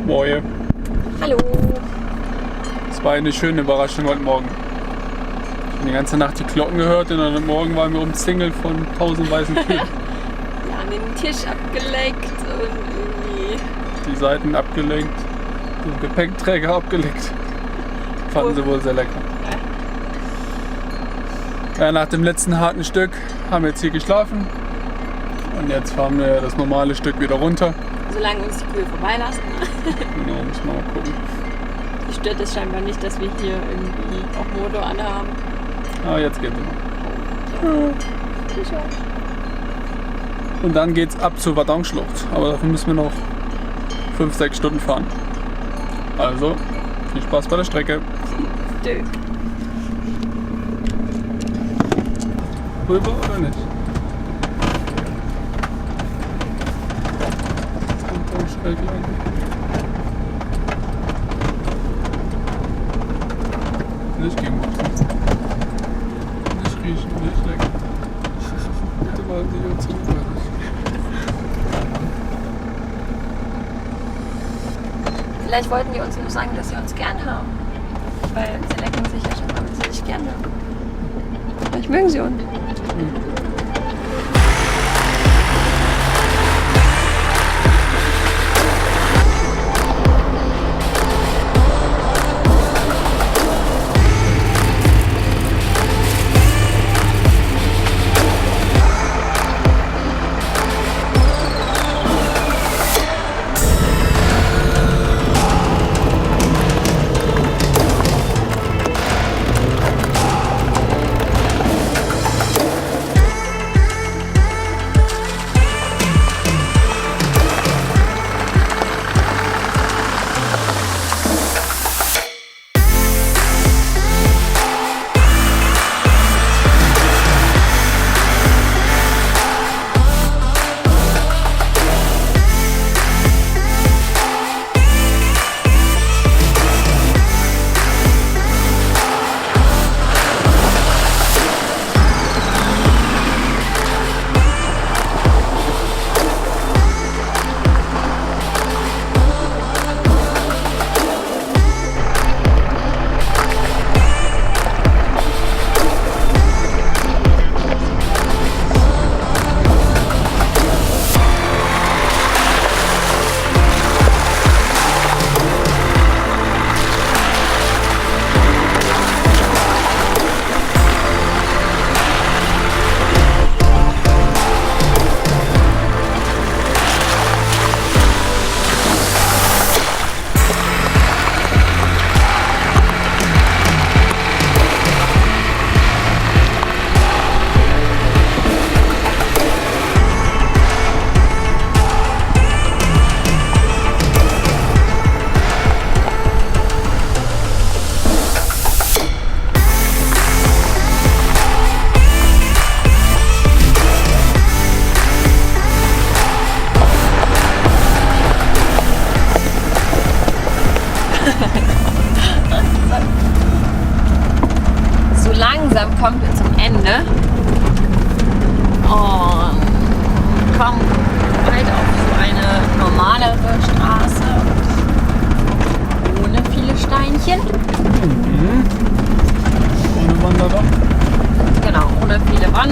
Moin. Hallo. Es war eine schöne Überraschung heute Morgen. Ich habe die ganze Nacht die Glocken gehört und heute Morgen waren wir umzingelt von 1000 weißen Kühen. Wir haben den Tisch abgeleckt und irgendwie... Die Seiten abgelenkt, den Gepäckträger abgeleckt. Fanden sie wohl sehr lecker. Ja, nach dem letzten harten Stück haben wir jetzt hier geschlafen. Und jetzt fahren wir das normale Stück wieder runter. Solange uns die Kühe vorbeilassen. Genau, müssen wir mal gucken. Die stört es scheinbar nicht, dass wir hier irgendwie auch Motor anhaben. Ah, jetzt geht's immer. Ja. Und dann geht's ab zur Verdonschlucht. Aber dafür müssen wir noch 5-6 Stunden fahren. Also, viel Spaß bei der Strecke. Dö. Rüber oder nicht? Schräg lang. Nicht gehen machen. Nicht riechen, nicht lecken. Bitte mal die Jungs rüber. Vielleicht wollten die uns nur sagen, dass sie uns gern haben. Weil sie lecken sich ja schon mal, wenn sie sich gern haben. Vielleicht mögen sie uns.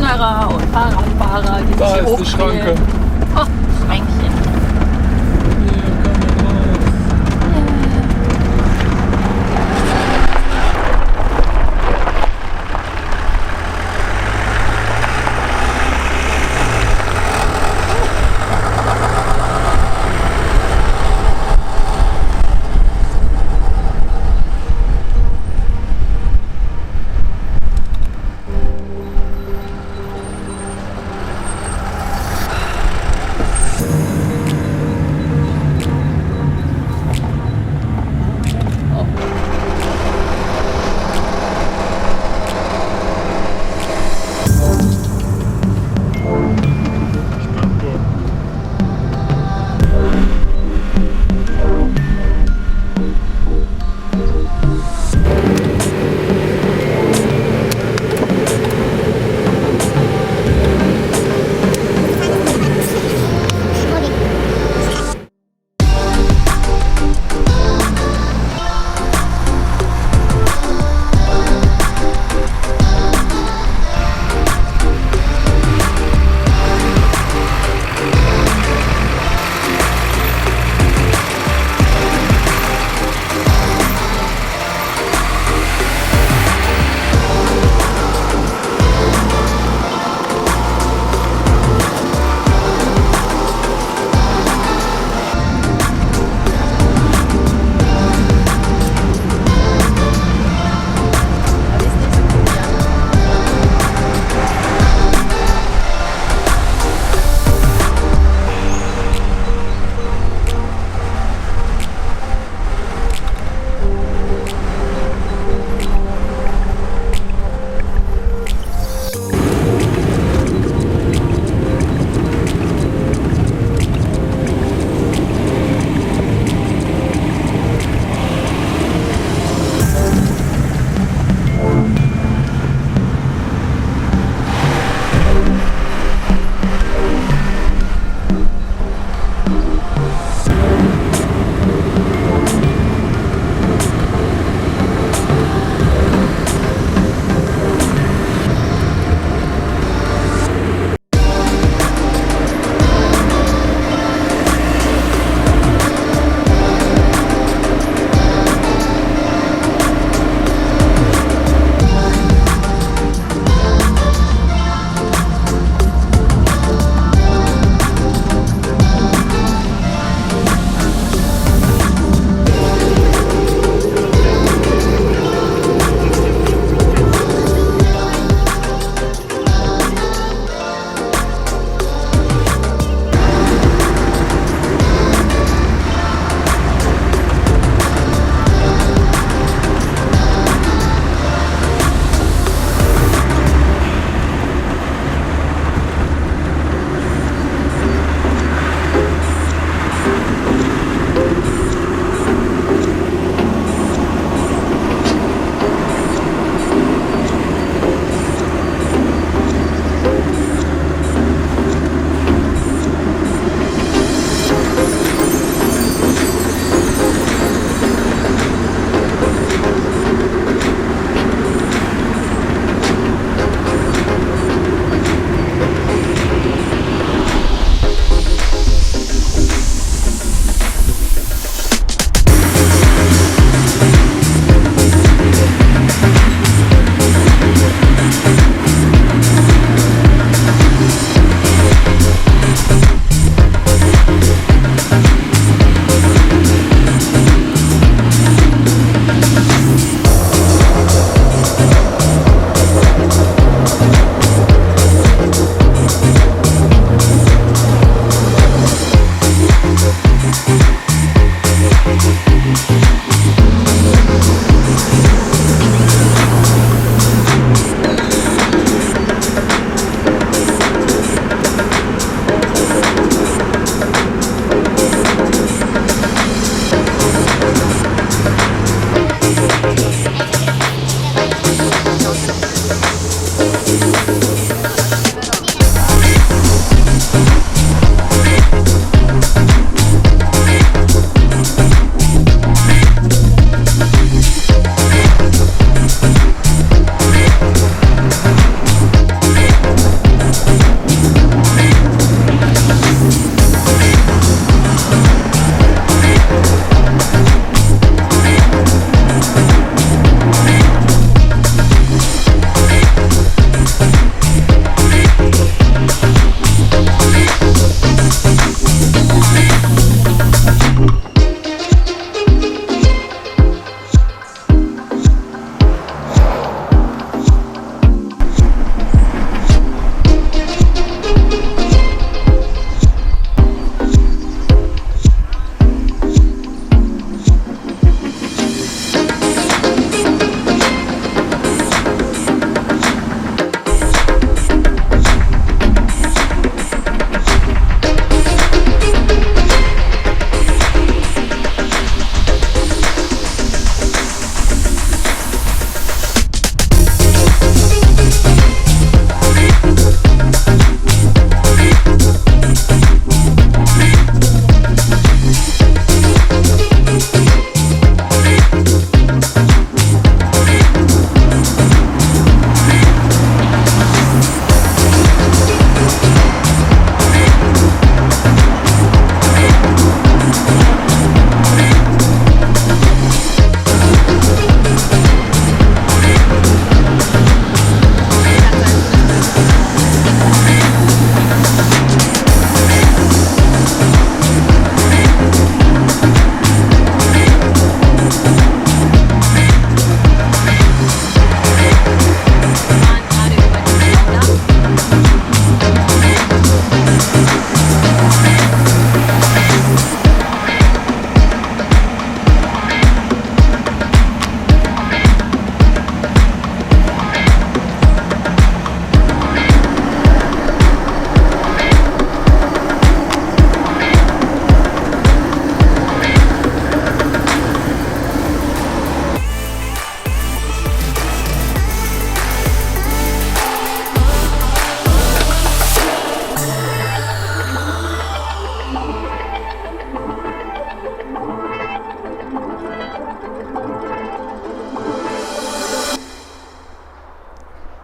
Wanderer und Fahrradfahrer, die Da sich hier ist die Schranke. hochquälen. Oh, Schränkchen.